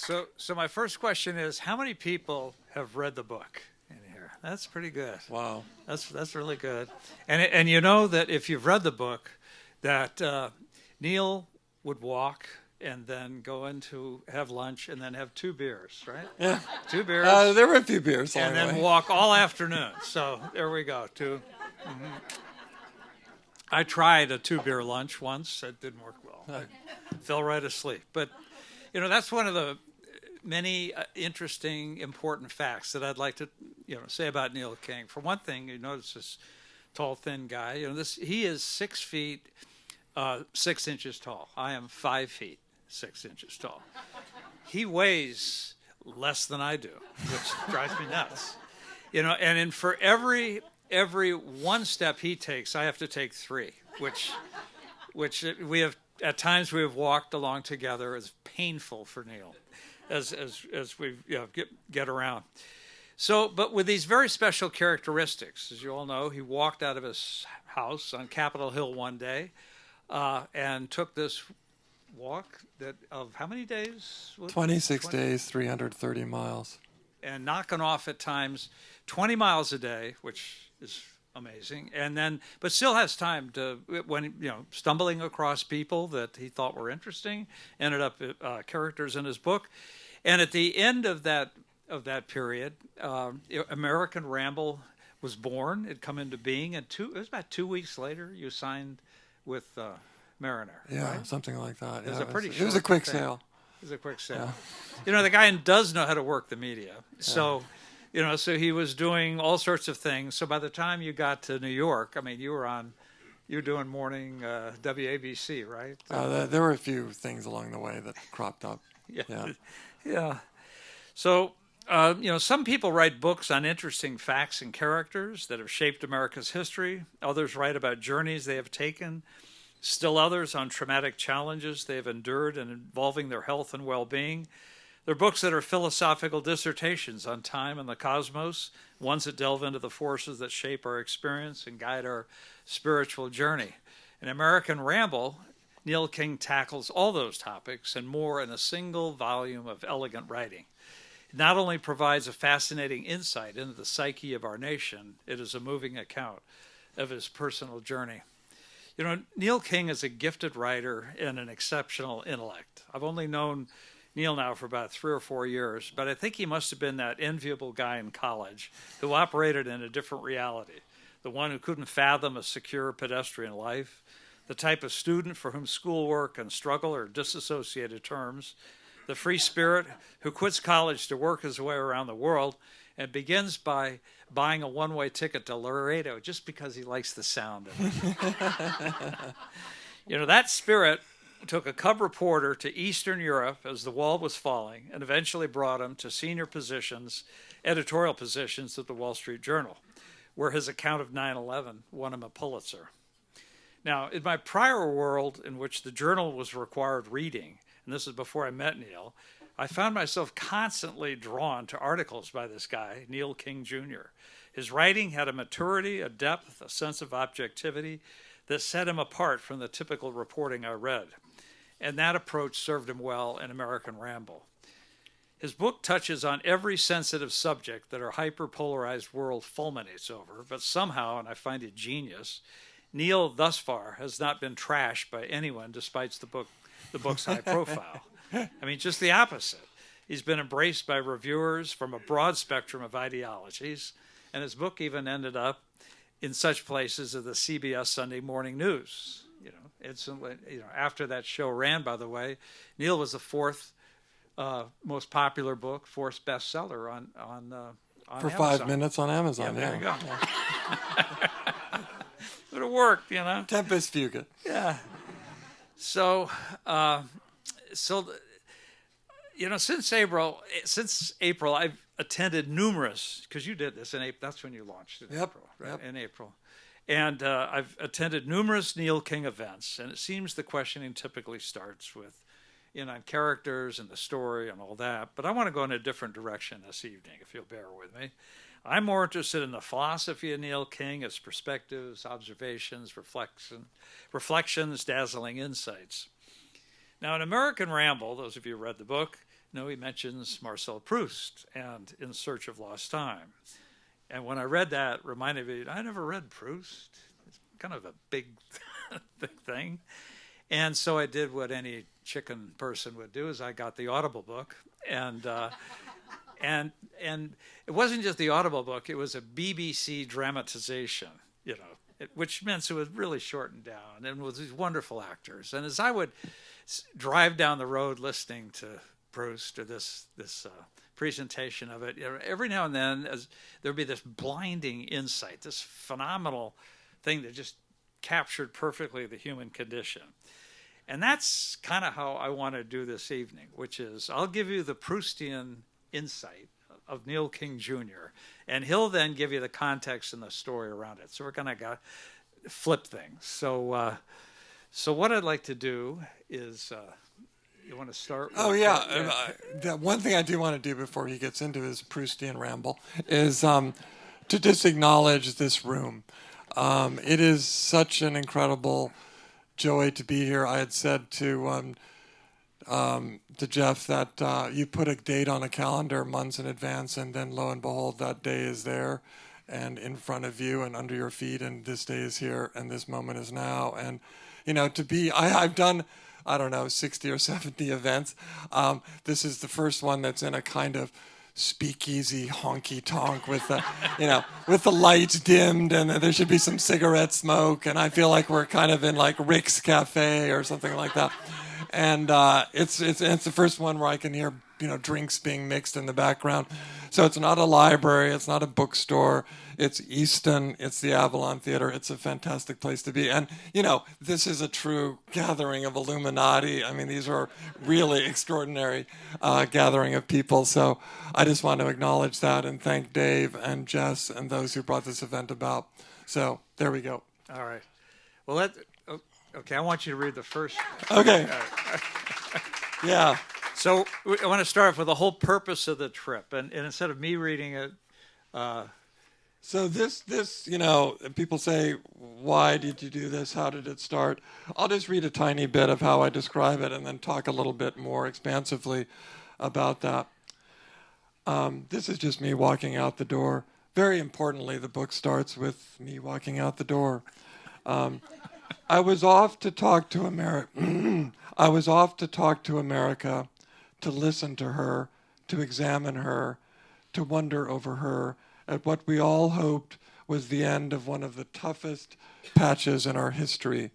So my first question is, how many people have read the book in here? That's pretty good. Wow. That's really good. And you know that if you've read the book, that Neil would walk and then go in to have lunch and then have 2 beers, right? Yeah. 2 beers. There were a few beers along and the then way. walk all afternoon. So there we go. 2. I tried a 2-beer lunch once. It didn't work well. I fell right asleep. But, you know, that's one of the many interesting, important facts that I'd like to, say about Neil King. For one thing, you notice this tall, thin guy. He is 6 feet, 6 inches tall. I am 5 feet, 6 inches tall. He weighs less than I do, which drives me nuts. And for every one step he takes, I have to take 3, which we have at times we have walked along together. It's painful for Neil as we get around. So, but with these very special characteristics, as you all know, he walked out of his house on Capitol Hill one day and took this walk of how many days? 26 days, 330 miles. And knocking off at times 20 miles a day, which is amazing. And then, but still has time to, when, stumbling across people that he thought were interesting, ended up characters in his book. And at the end of that period, American Ramble was born. It'd come into being. And it was about 2 weeks later, you signed with Mariner. Yeah, right? Something like that. It was a pretty It was a quick sale. It was a quick sale. Yeah. The guy does know how to work the media. So, so he was doing all sorts of things. So by the time you got to New York, I mean, you were doing morning WABC, right? There were a few things along the way that cropped up. Yeah. So, some people write books on interesting facts and characters that have shaped America's history. Others write about journeys they have taken. Still others on traumatic challenges they have endured and involving their health and well-being. They're books that are philosophical dissertations on time and the cosmos, ones that delve into the forces that shape our experience and guide our spiritual journey. In American Ramble, Neil King tackles all those topics and more in a single volume of elegant writing. It not only provides a fascinating insight into the psyche of our nation, it is a moving account of his personal journey. Neil King is a gifted writer and an exceptional intellect. I've only known Neil now for about 3 or 4 years, but I think he must have been that enviable guy in college who operated in a different reality, the one who couldn't fathom a secure pedestrian life, the type of student for whom schoolwork and struggle are disassociated terms, the free spirit who quits college to work his way around the world and begins by buying a one-way ticket to Laredo just because he likes the sound of it. That spirit took a cub reporter to Eastern Europe as the wall was falling and eventually brought him to senior positions, editorial positions at the Wall Street Journal, where his account of 9/11 won him a Pulitzer. Now, in my prior world in which the journal was required reading, and this is before I met Neil, I found myself constantly drawn to articles by this guy, Neil King Jr. His writing had a maturity, a depth, a sense of objectivity that set him apart from the typical reporting I read. And that approach served him well in American Ramble. His book touches on every sensitive subject that our hyper-polarized world fulminates over, but somehow, and I find it genius, Neil thus far has not been trashed by anyone despite the book's high profile. I mean, just the opposite. He's been embraced by reviewers from a broad spectrum of ideologies, and his book even ended up in such places as the CBS Sunday Morning News. Instantly, after that show ran, by the way, Neil was the 4th most popular book, 4th bestseller on for Amazon. 5 minutes on Amazon. There you go. Would have worked, Tempest Fugit. Yeah. So, since April, I've attended numerous, because you did this in April. That's when you launched in April, right? Yep. In April. And I've attended numerous Neil King events, and it seems the questioning typically starts with, on characters and the story and all that. But I want to go in a different direction this evening, if you'll bear with me. I'm more interested in the philosophy of Neil King, his perspectives, observations, reflections, dazzling insights. Now, in American Ramble, those of you who read the book he mentions Marcel Proust and In Search of Lost Time. And when I read that, it reminded me, I never read Proust. It's kind of a big, big thing. And so I did what any chicken person would do, is I got the Audible book. And it wasn't just the Audible book, it was a BBC dramatization, which meant it was really shortened down and with these wonderful actors. And as I would drive down the road listening to Proust or this presentation of it, every now and then there'd be this blinding insight, this phenomenal thing that just captured perfectly the human condition. And that's kind of how I want to do this evening, which is I'll give you the Proustian insight of Neil King Jr., and he'll then give you the context and the story around it. So we're going to flip things. So what I'd like to do is, you want to start? The one thing I do want to do before he gets into his Proustian ramble is to just acknowledge this room. It is such an incredible joy to be here. I had said to Jeff that you put a date on a calendar months in advance, and then lo and behold, that day is there and in front of you and under your feet, and this day is here and this moment is now. And I've done, I don't know, 60 or 70 events. This is the first one that's in a kind of speakeasy honky tonk with the, with the lights dimmed, and there should be some cigarette smoke, and I feel like we're kind of in like Rick's Cafe or something like that. And it's the first one where I can hear drinks being mixed in the background. So it's not a library, it's not a bookstore, it's Easton, it's the Avalon Theater. It's a fantastic place to be. And this is a true gathering of Illuminati. I mean, these are really extraordinary gathering of people. So I just want to acknowledge that and thank Dave and Jess and those who brought this event about. So there we go. All right. Well, okay, I want you to read the first. Okay. Yeah. So I want to start off with the whole purpose of the trip, and instead of me reading it. So this, people say, why did you do this? How did it start? I'll just read a tiny bit of how I describe it and then talk a little bit more expansively about that. This is just me walking out the door. Very importantly, the book starts with me walking out the door. I was off to talk to America. I was off to talk to America, to listen to her, to examine her, to wonder over her at what we all hoped was the end of one of the toughest patches in our history.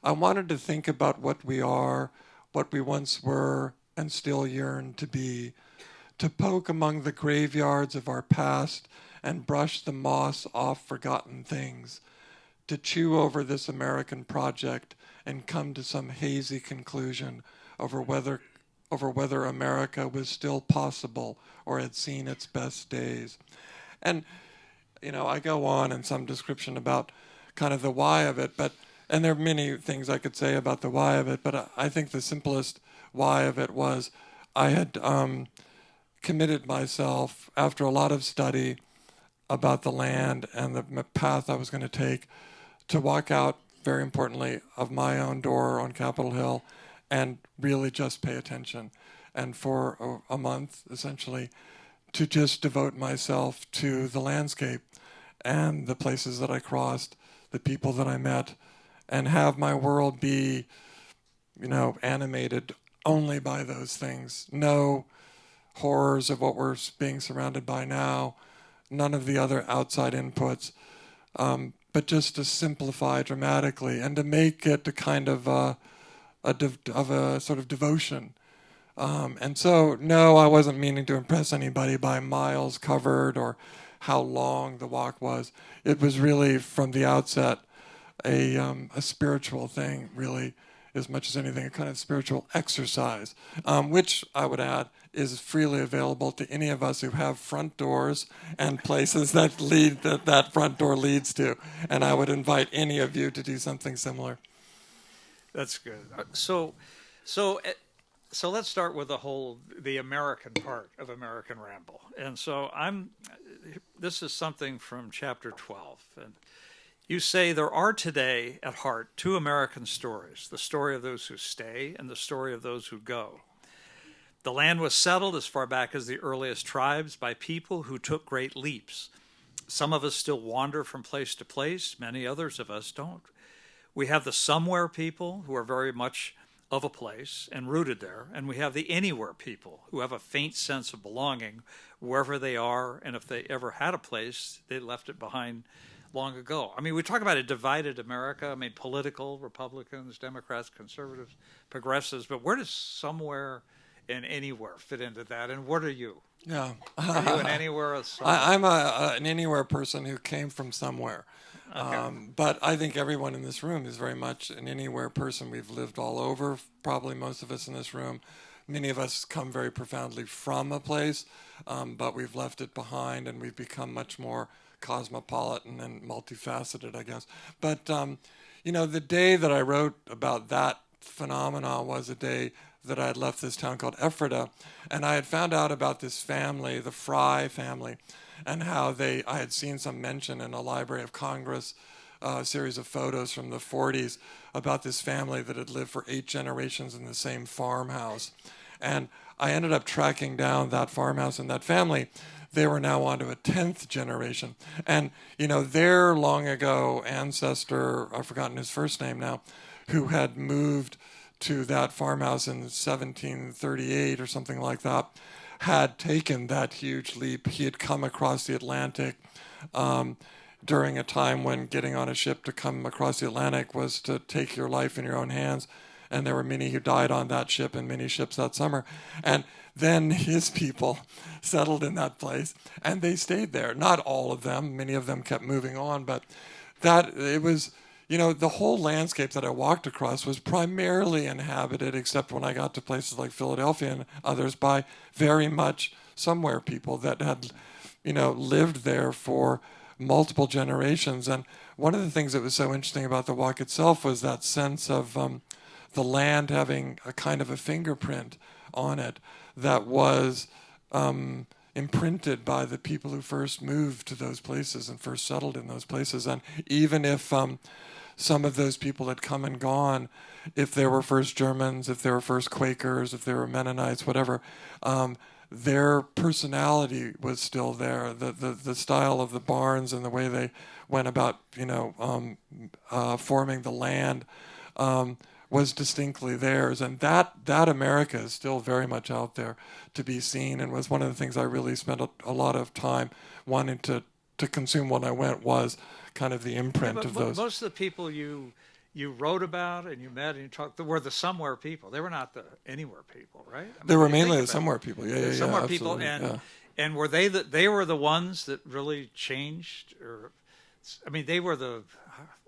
I wanted to think about what we are, what we once were, and still yearn to be, to poke among the graveyards of our past and brush the moss off forgotten things, to chew over this American project and come to some hazy conclusion over whether America was still possible or had seen its best days. And, I go on in some description about kind of the why of it, and there are many things I could say about the why of it, but I think the simplest why of it was I had committed myself after a lot of study about the land and the path I was going to take to walk out, very importantly, of my own door on Capitol Hill and really just pay attention. And for a month, essentially, to just devote myself to the landscape and the places that I crossed, the people that I met, and have my world be, animated only by those things. No horrors of what we're being surrounded by now, none of the other outside inputs, but just to simplify dramatically and to make it a kind of a sort of devotion. And so, no, I wasn't meaning to impress anybody by miles covered or how long the walk was. It was really, from the outset, a spiritual thing, really, as much as anything, a kind of spiritual exercise, which I would add is freely available to any of us who have front doors and places that that front door leads to. And I would invite any of you to do something similar. That's good. So let's start with the American part of American Ramble. And so this is something from chapter 12. And you say, there are today at heart two American stories, the story of those who stay and the story of those who go. The land was settled as far back as the earliest tribes by people who took great leaps. Some of us still wander from place to place. Many others of us don't. We have the somewhere people who are very much of a place and rooted there. And we have the anywhere people who have a faint sense of belonging wherever they are. And if they ever had a place, they left it behind long ago. I mean, we talk about a divided America. I mean, political, Republicans, Democrats, conservatives, progressives. But where does somewhere and anywhere fit into that? And what are you? Yeah. Are you an anywhere or somewhere? I'm an anywhere person who came from somewhere. Okay. But I think everyone in this room is very much an anywhere person. We've lived all over, probably most of us in this room. Many of us come very profoundly from a place, but we've left it behind and we've become much more cosmopolitan and multifaceted, I guess. But, the day that I wrote about that phenomenon was a day that I had left this town called Ephrata, and I had found out about this family, the Fry family, and how I had seen some mention in a Library of Congress, a series of photos from the 40s about this family that had lived for 8 generations in the same farmhouse. And I ended up tracking down that farmhouse and that family. They were now on to a 10th generation. And, their long ago ancestor, I've forgotten his first name now, who had moved to that farmhouse in 1738 or something like that, had taken that huge leap. He had come across the Atlantic during a time when getting on a ship to come across the Atlantic was to take your life in your own hands. And there were many who died on that ship and many ships that summer. And then his people settled in that place and they stayed there. Not all of them. Many of them kept moving on. But it was, the whole landscape that I walked across was primarily inhabited, except when I got to places like Philadelphia and others, by very much somewhere people that had, lived there for multiple generations. And one of the things that was so interesting about the walk itself was that sense of the land having a kind of a fingerprint on it that was imprinted by the people who first moved to those places and first settled in those places. And even if some of those people had come and gone, if there were first Germans, if there were first Quakers, if there were Mennonites, whatever, their personality was still there. The style of the barns and the way they went about, forming the land was distinctly theirs. And that America is still very much out there to be seen, and was one of the things I really spent a lot of time wanting to consume when I went, was kind of the imprint of those. Most of the people you wrote about and you met and you talked were the somewhere people. They were not the anywhere people, right? I mean, they were mainly the somewhere people. Yeah, somewhere people, and were they were the ones that really changed, or I mean, they were the,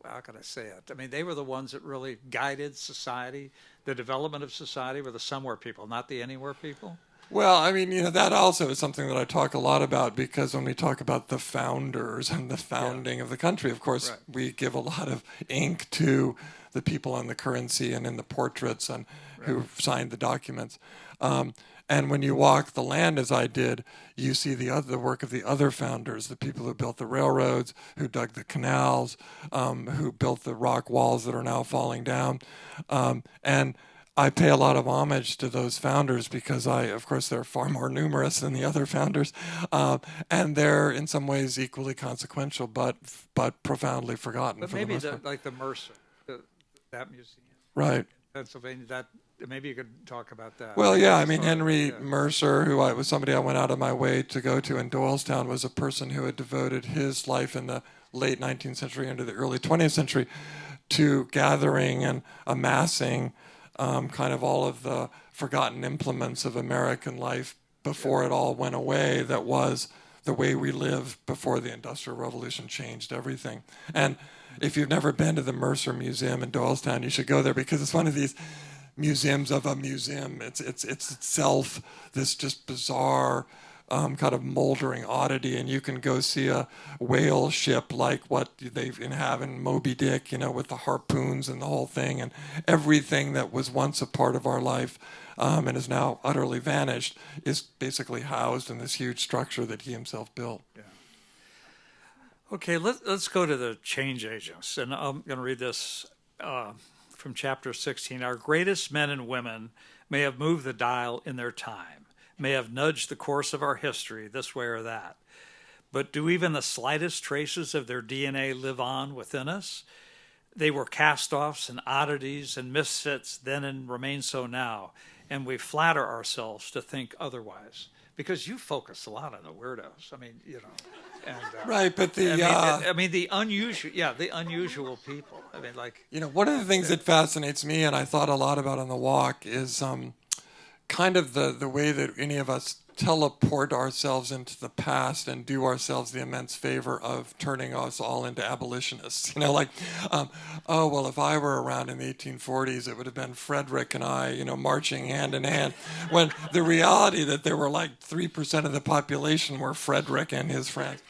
how can I say it? I mean, they were the ones that really guided society, the development of society, were the somewhere people, not the anywhere people. Well, I mean, that also is something that I talk a lot about, because when we talk about the founders and the founding of the country, of course, right, we give a lot of ink to the people on the currency and in the portraits and who signed the documents. And when you walk the land, as I did, you see the work of the other founders, the people who built the railroads, who dug the canals, who built the rock walls that are now falling down. And I pay a lot of homage to those founders because of course, they're far more numerous than the other founders, and they're in some ways equally consequential, but profoundly forgotten. But maybe like the Mercer, that museum, right, Pennsylvania. That maybe you could talk about that. Well, yeah, I mean, Henry Mercer, who was somebody I went out of my way to go to in Doylestown, was a person who had devoted his life in the late 19th century into the early 20th century to gathering and amassing kind of all of the forgotten implements of American life before it all went away, that was the way we lived before the Industrial Revolution changed everything. And if you've never been to the Mercer Museum in Doylestown, you should go there, because it's one of these museums of a museum. It's itself this just bizarre kind of moldering oddity, and you can go see a whale ship like what they have in Moby Dick, with the harpoons and the whole thing, and everything that was once a part of our life and is now utterly vanished is basically housed in this huge structure that he himself built. Yeah. Okay, let's go to the change agents, and I'm going to read this from chapter 16. Our greatest men and women may have moved the dial in their time, may have nudged the course of our history this way or that. But do even the slightest traces of their DNA live on within us? They were cast-offs and oddities and misfits then and remain so now, and we flatter ourselves to think otherwise. Because you focus a lot on the weirdos. I mean, you know. And, right, but the... I mean, the unusual people. I mean, like... You know, one of the things that fascinates me, and I thought a lot about on the walk, is kind of the way that any of us teleport ourselves into the past and do ourselves the immense favor of turning us all into abolitionists. You know, like, oh, well, if I were around in the 1840s, it would have been Frederick and I, you know, marching hand in hand. When the reality that there were like 3% of the population were Frederick and his friends.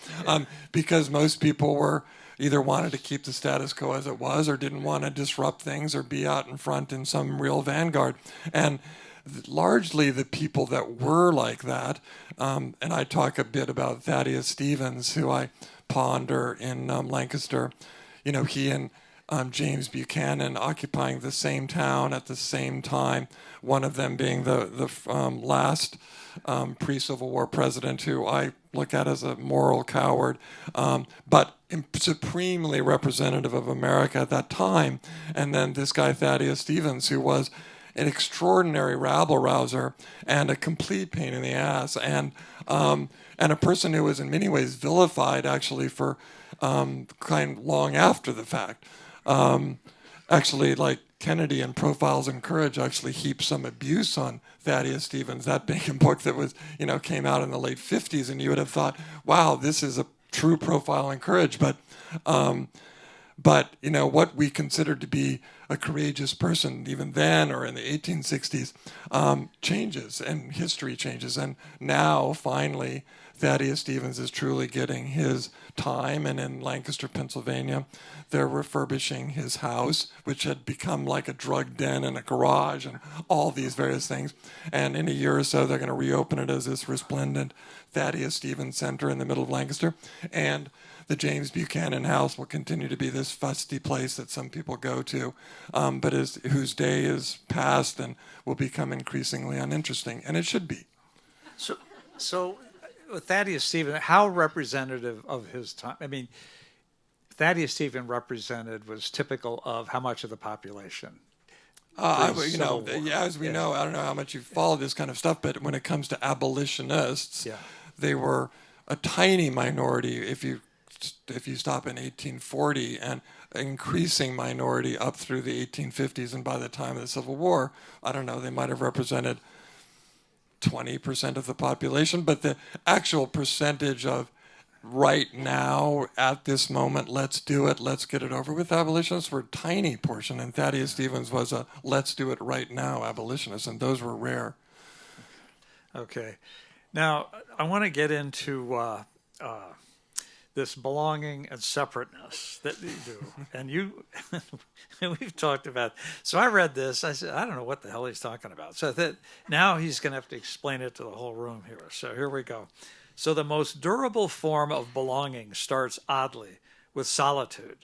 Because most people were either wanted to keep the status quo as it was or didn't want to disrupt things or be out in front in some real vanguard. And largely the people that were like that, and I talk a bit about Thaddeus Stevens, who I ponder in Lancaster. You know, he and James Buchanan occupying the same town at the same time, one of them being the last pre-Civil War president, who I look at as a moral coward, but supremely representative of America at that time. And then this guy, Thaddeus Stevens, who was an extraordinary rabble-rouser and a complete pain in the ass, and a person who was in many ways vilified actually for kind long after the fact. Actually, like Kennedy and Profiles in Courage actually heaped some abuse on Thaddeus Stevens, that being a book that was, you know, came out in the late 50s, and you would have thought, wow, this is a true profile in courage, but you know, what we considered to be a courageous person even then or in the 1860s changes, and history changes. And now, finally, Thaddeus Stevens is truly getting his time. And in Lancaster, Pennsylvania, they're refurbishing his house, which had become like a drug den and a garage and all these various things. And in a year or so, they're going to reopen it as this resplendent Thaddeus Stevens Center in the middle of Lancaster. And the James Buchanan House will continue to be this fusty place that some people go to, but whose day is past and will become increasingly uninteresting, and it should be. So Thaddeus Stevens, how representative of his time? I mean, Thaddeus Stevens was typical of how much of the population? You know, as we know, I don't know how much you follow this kind of stuff, but when it comes to abolitionists, they were a tiny minority if you stop in 1840, and increasing minority up through the 1850s, and by the time of the Civil War, I don't know, they might have represented 20% of the population, but the actual percentage of right now, at this moment, let's do it, let's get it over with abolitionists were a tiny portion, and Thaddeus Stevens was a let's do it right now abolitionist, and those were rare. Okay. Now, I want to get into this belonging and separateness that you do. And we've talked about. So I read this. I said, I don't know what the hell he's talking about. So now he's going to have to explain it to the whole room here. So here we go. So the most durable form of belonging starts oddly with solitude.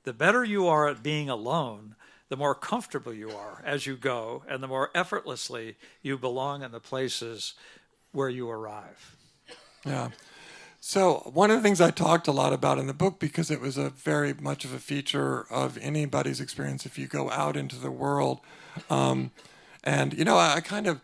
The better you are at being alone, the more comfortable you are as you go, and the more effortlessly you belong in the places where you arrive. Yeah. So one of the things I talked a lot about in the book, because it was a very much of a feature of anybody's experience if you go out into the world, and you know, I kind of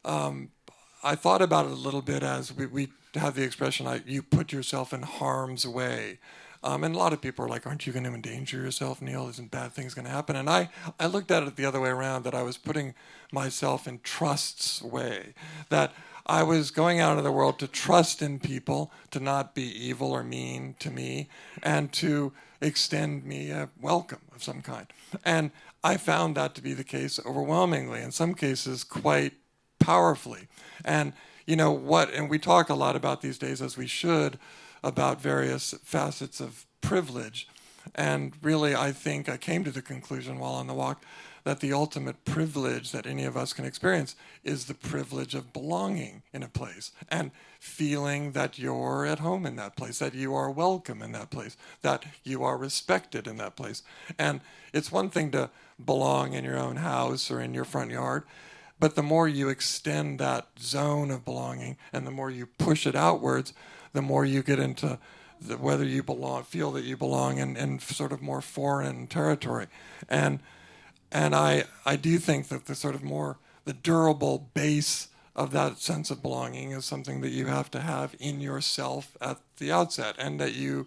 I thought about it a little bit as we have the expression, you put yourself in harm's way. And a lot of people are like, aren't you going to endanger yourself, Neil? Isn't bad things going to happen? And I looked at it the other way around, that I was putting myself in trust's way, that I was going out into the world to trust in people, to not be evil or mean to me, and to extend me a welcome of some kind. And I found that to be the case overwhelmingly, in some cases quite powerfully. And you know what, and we talk a lot about these days, as we should, about various facets of privilege. And really, I think I came to the conclusion while on the walk that the ultimate privilege that any of us can experience is the privilege of belonging in a place and feeling that you're at home in that place, that you are welcome in that place, that you are respected in that place. And it's one thing to belong in your own house or in your front yard, But the more you extend that zone of belonging and the more you push it outwards, the more you get into whether you feel that you belong in sort of more foreign territory. And I do think that the durable base of that sense of belonging is something that you have to have in yourself at the outset, and that you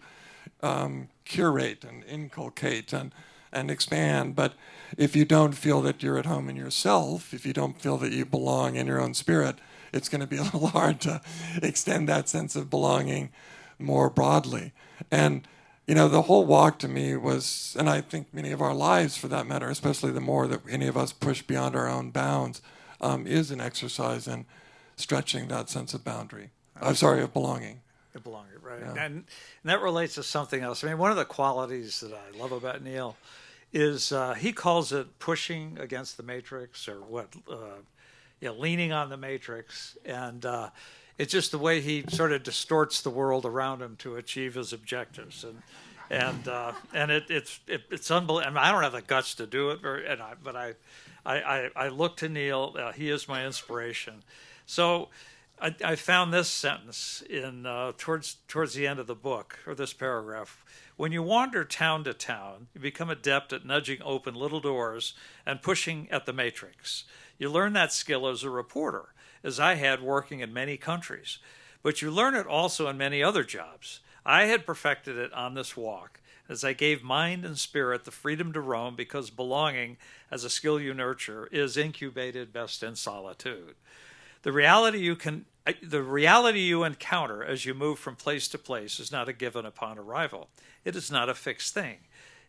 curate and inculcate and expand. But if you don't feel that you're at home in yourself, if you don't feel that you belong in your own spirit, it's going to be a little hard to extend that sense of belonging more broadly. And the whole walk to me was, and I think many of our lives for that matter, especially the more that any of us push beyond our own bounds, is an exercise in stretching that sense of boundary. I'm sorry, of belonging. Belonging, right? Yeah. And that relates to something else. I mean, one of the qualities that I love about Neil is he calls it pushing against the matrix, or leaning on the matrix, and it's just the way he sort of distorts the world around him to achieve his objectives, and it's unbelievable. I mean, I don't have the guts to do it, but I look to Neil. He is my inspiration. So I found this sentence in towards the end of the book, or this paragraph. When you wander town to town, you become adept at nudging open little doors and pushing at the matrix. You learn that skill as a reporter, as I had working in many countries. But you learn it also in many other jobs. I had perfected it on this walk, as I gave mind and spirit the freedom to roam, because belonging, as a skill you nurture, is incubated best in solitude. The reality you encounter as you move from place to place is not a given upon arrival. It is not a fixed thing.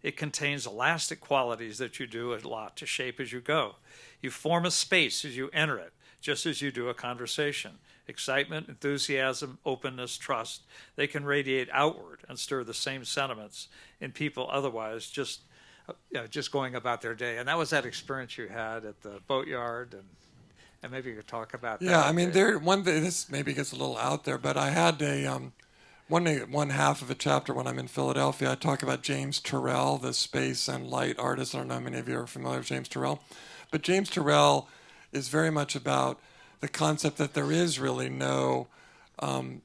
It contains elastic qualities that you do a lot to shape as you go. You form a space as you enter it, just as you do a conversation. Excitement, enthusiasm, openness, trust, they can radiate outward and stir the same sentiments in people otherwise just going about their day. And that was that experience you had at the boatyard, and maybe you could talk about that. Yeah, I mean, this maybe gets a little out there, but I had one half of a chapter when I'm in Philadelphia. I talk about James Turrell, the space and light artist. I don't know how many of you are familiar with James Turrell, but James Turrell is very much about the concept that there is really no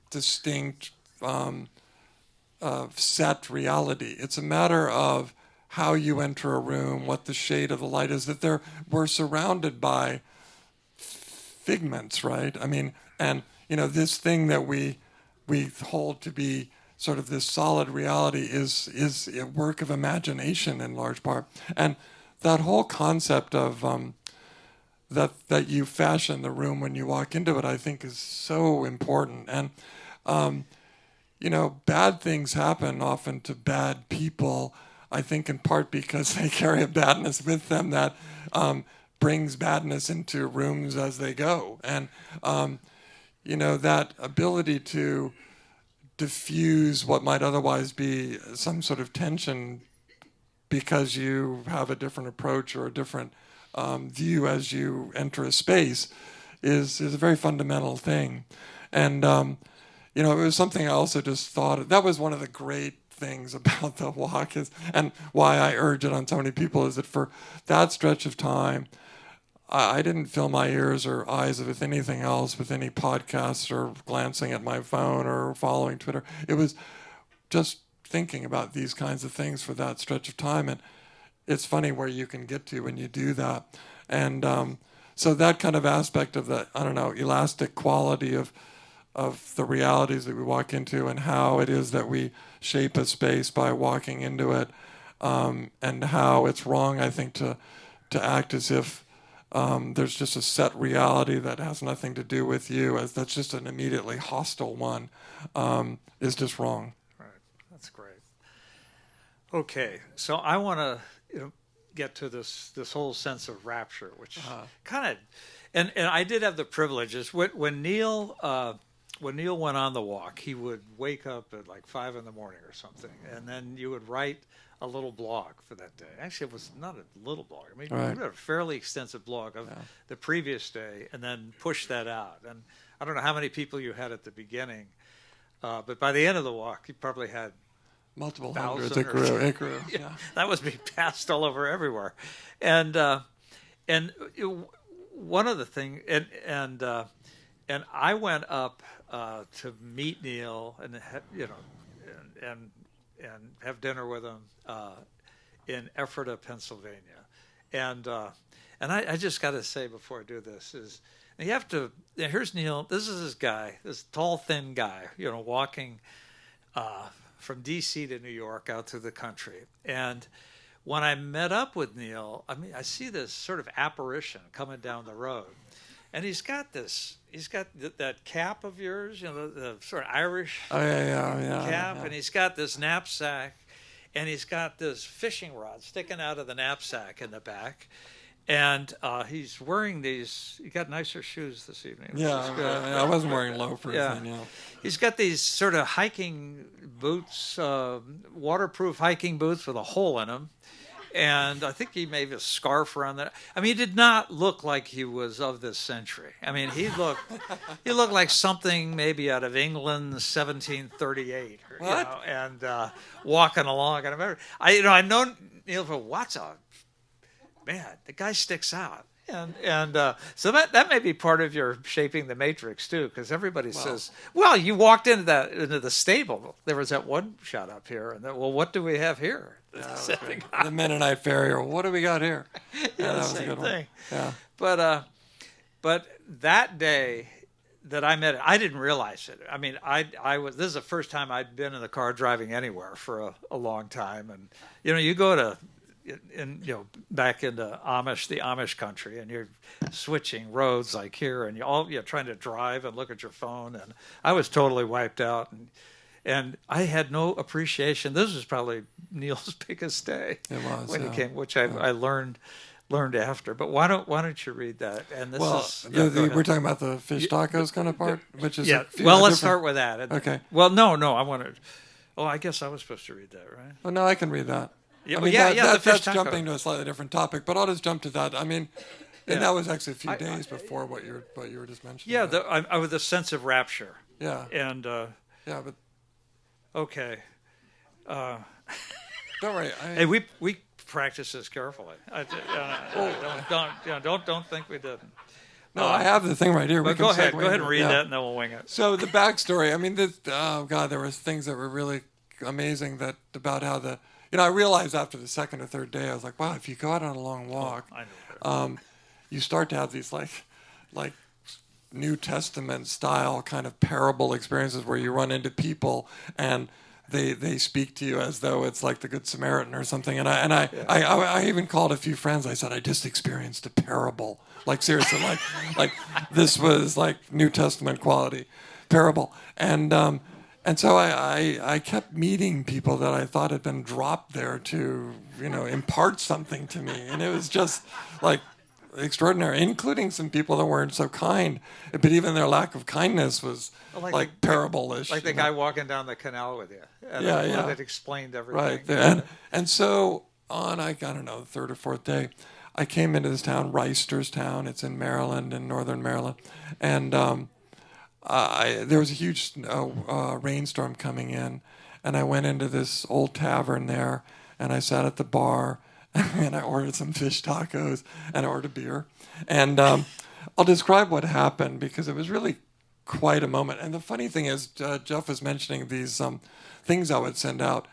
distinct set reality. It's a matter of how you enter a room, what the shade of the light is. That we're surrounded by figments, right? I mean, and this thing that we hold to be sort of this solid reality is a work of imagination in large part. And that whole concept of that you fashion the room when you walk into it, I think, is so important. And bad things happen often to bad people, I think in part because they carry a badness with them that brings badness into rooms as they go. And that ability to diffuse what might otherwise be some sort of tension because you have a different approach or a different view as you enter a space is a very fundamental thing. And it was something I also just thought that was one of the great things about the walk, and why I urge it on so many people, is that for that stretch of time I didn't fill my ears or eyes with anything else, with any podcasts or glancing at my phone or following Twitter. It was just thinking about these kinds of things for that stretch of time. And it's funny where you can get to when you do that. And so that kind of aspect of the, elastic quality of the realities that we walk into, and how it is that we shape a space by walking into it, and how it's wrong, I think, to act as if there's just a set reality that has nothing to do with you, as that's just an immediately hostile one, is just wrong. Right. That's great. Okay, so I want to get to this whole sense of rapture, which kind of, and I did have the privileges when Neil went on the walk, he would wake up at like 5 a.m. or something, and then you would write a little blog for that day. Actually, it was not a little blog. I mean, right. You had a fairly extensive blog of the previous day, and then push that out. And I don't know how many people you had at the beginning, but by the end of the walk, you probably had multiple hundreds. It grew. Yeah. That was being passed all over everywhere. And one of the things, and I went up to meet Neil and and have dinner with him in Ephrata, Pennsylvania, and I just got to say before I do this is you have to. Here's Neil. This is this guy, this tall, thin guy, walking from D.C. to New York out through the country. And when I met up with Neil, I mean, I see this sort of apparition coming down the road, and he's got that cap of yours, the sort of Irish cap, and he's got this knapsack, and he's got this fishing rod sticking out of the knapsack in the back. And he's wearing these. He got nicer shoes this evening. I wasn't wearing loafers. Yeah. He's got these sort of hiking boots, waterproof hiking boots with a hole in them, and I think he may have a scarf around that. I mean, he did not look like he was of this century. I mean, he looked like something maybe out of England, 1738, and walking along. And I remember, I know Neil for what's up. Man, the guy sticks out, and so that may be part of your shaping the matrix too, because everybody says, "Well, you walked into the stable. There was that one shot up here, and what do we have here?" The Mennonite farrier. What do we got here? That was a good thing. Yeah, but that day that I met it, I didn't realize it. I mean, I was. This is the first time I'd been in the car driving anywhere for a long time, and you go to. Back into the Amish country, and you're switching roads like here, and you're trying to drive and look at your phone, and I was totally wiped out, and I had no appreciation. This was probably Neil's biggest day. It was when he came, which I learned after. But why don't you read that? And this we're talking about the fish tacos kind of part, which is let's start with that. Okay. Well, no, I wanted. Oh, I guess I was supposed to read that, right? Oh no, I can read that. That's jumping to a slightly different topic, but I'll just jump to that. I mean, and that was actually a few days before what you were just mentioning. Yeah, I with a sense of rapture. Yeah. And but okay. Don't worry. Hey, we practice this carefully. Don't think we didn't. No, I have the thing right here. But go ahead and read that, and then we'll wing it. So the backstory. I mean, there were things that were really amazing about how I realized after the second or third day, I was like, wow, if you go out on a long walk, you start to have these like New Testament style kind of parable experiences where you run into people and they speak to you as though it's like the Good Samaritan or something. And I even called a few friends. I said, I just experienced a parable. Like seriously, like this was like New Testament quality parable. And so I kept meeting people that I thought had been dropped there to, impart something to me. And it was just like extraordinary, including some people that weren't so kind. But even their lack of kindness was like parable-ish. Like the guy walking down the canal with you. And that explained everything. Right. And so on, I don't know, the third or fourth day, I came into this town, Reisterstown. It's in Maryland, in northern Maryland. And there was a huge rainstorm coming in, and I went into this old tavern there, and I sat at the bar, and I ordered some fish tacos, and I ordered beer. And I'll describe what happened, because it was really quite a moment. And the funny thing is, Jeff was mentioning these things I would send out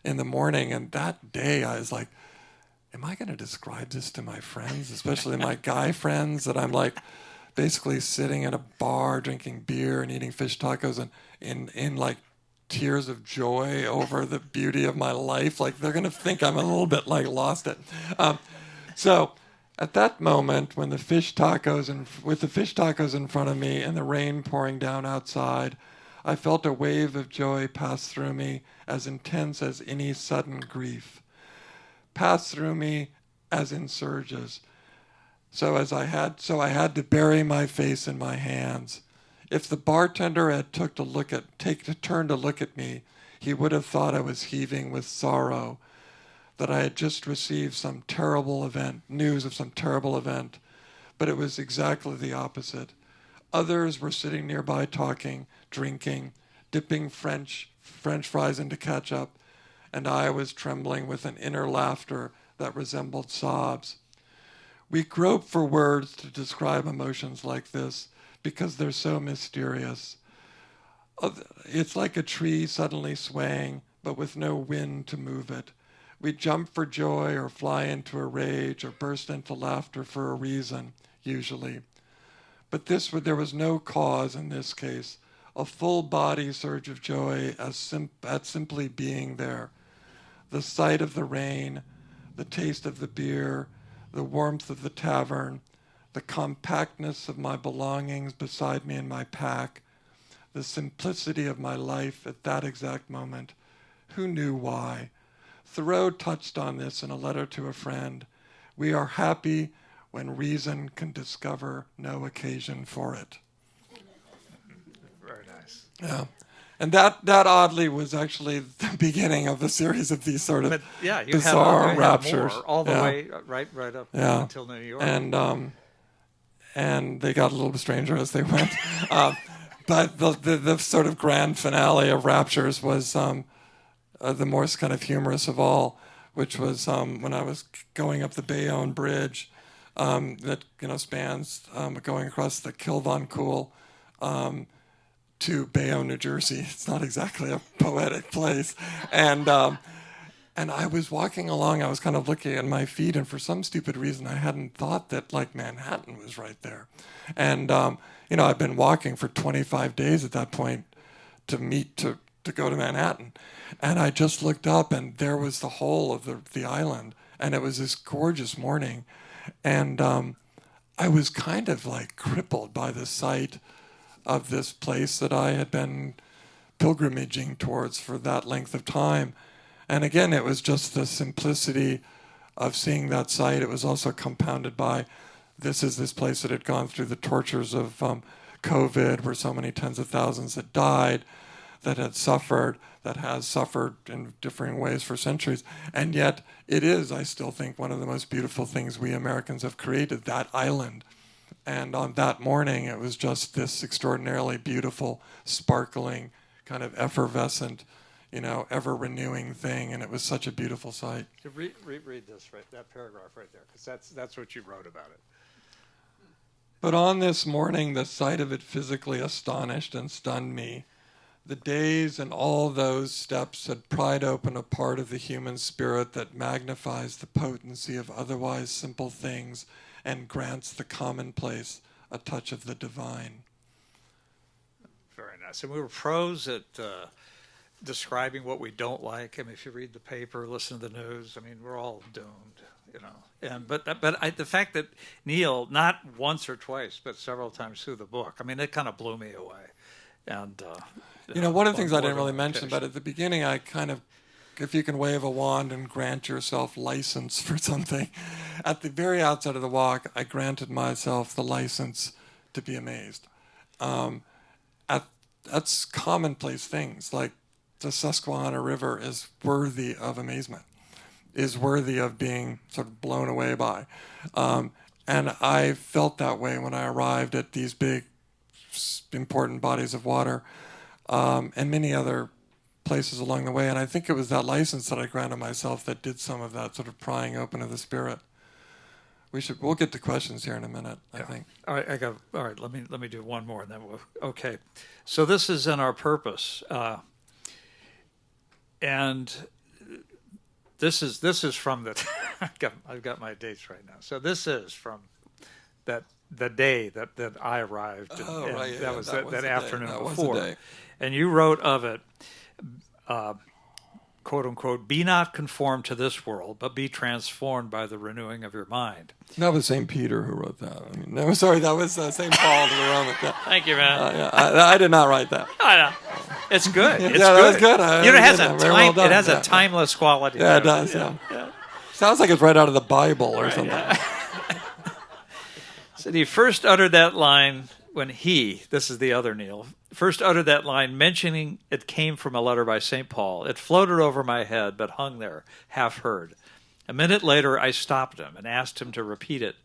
in the morning, and that day I was like, am I going to describe this to my friends, especially my guy friends, that I'm like basically sitting at a bar drinking beer and eating fish tacos and in like tears of joy over the beauty of my life? Like they're going to think I'm a little bit like lost it. So at that moment, when with the fish tacos in front of me and the rain pouring down outside, I felt a wave of joy pass through me, as intense as any sudden grief. Pass through me as in surges. So I had to bury my face in my hands. If the bartender had took a turn to look at me, he would have thought I was heaving with sorrow, that I had just received some terrible event, news of some terrible event. But it was exactly the opposite. Others were sitting nearby talking, drinking, dipping French fries into ketchup, and I was trembling with an inner laughter that resembled sobs. We grope for words to describe emotions like this because they're so mysterious. It's like a tree suddenly swaying, but with no wind to move it. We jump for joy or fly into a rage or burst into laughter for a reason, usually. But there was no cause in this case, a full body surge of joy at simply being there. The sight of the rain, the taste of the beer, the warmth of the tavern, the compactness of my belongings beside me in my pack, the simplicity of my life at that exact moment. Who knew why? Thoreau touched on this in a letter to a friend. We are happy when reason can discover no occasion for it. Very nice. Yeah. And that oddly was actually the beginning of a series of these sort of bizarre raptures. More, all the way right up until New York. And they got a little stranger as they went. But the sort of grand finale of Raptures was the more kind of humorous of all, which was when I was going up the Bayonne Bridge that spans going across the Kilvancool to Bayonne, New Jersey. It's not exactly a poetic place, and I was walking along. I was kind of looking at my feet, and for some stupid reason, I hadn't thought that like Manhattan was right there, and I'd been walking for 25 days at that point to go to Manhattan. And I just looked up, and there was the whole of the island. And it was this gorgeous morning. And I was kind of like crippled by the sight of this place that I had been pilgrimaging towards for that length of time. And again, it was just the simplicity of seeing that sight. It was also compounded by this place that had gone through the tortures of COVID, where so many tens of thousands had died, that has suffered in differing ways for centuries. And yet it is, I still think, one of the most beautiful things we Americans have created, that island. And on that morning, it was just this extraordinarily beautiful, sparkling, kind of effervescent, ever-renewing thing. And it was such a beautiful sight. Read this, that paragraph right there, because that's what you wrote about it. But on this morning, the sight of it physically astonished and stunned me. The days and all those steps had pried open a part of the human spirit that magnifies the potency of otherwise simple things and grants the commonplace a touch of the divine. Very nice. And we were pros at describing what we don't like. I mean, if you read the paper, listen to the news, we're all doomed. And but the fact that Neil, not once or twice, but several times through the book, it kind of blew me away. And one of the things I didn't really mention, but at the beginning, I kind of, if you can wave a wand and grant yourself license for something, at the very outset of the walk, I granted myself the license to be amazed. That's commonplace things, like the Susquehanna River is worthy of amazement, is worthy of being sort of blown away by. And I felt that way when I arrived at these big, important bodies of water and many other places along the way. And I think it was that license that I granted myself that did some of that sort of prying open of the spirit. We'll get to questions here in a minute, I think. All right, let me do one more and then okay. So this is in our purpose. And this is from the I've got my dates right now. So this is from the day that I arrived. Right. That was that afternoon that before. Was the day. And you wrote of it, quote unquote, "Be not conformed to this world, but be transformed by the renewing of your mind." That was St. Peter who wrote that. That was St. Paul to the Roman. Thank you, man. I did not write that. I know. It's good. It's good. That was good. It has a timeless quality. Yeah, it does. Yeah. Sounds like it's right out of the Bible or something. Yeah. So he first uttered that line when this is the other Neil, first uttered that line mentioning it came from a letter by St. Paul. It floated over my head, but hung there, half heard. A minute later, I stopped him and asked him to repeat it.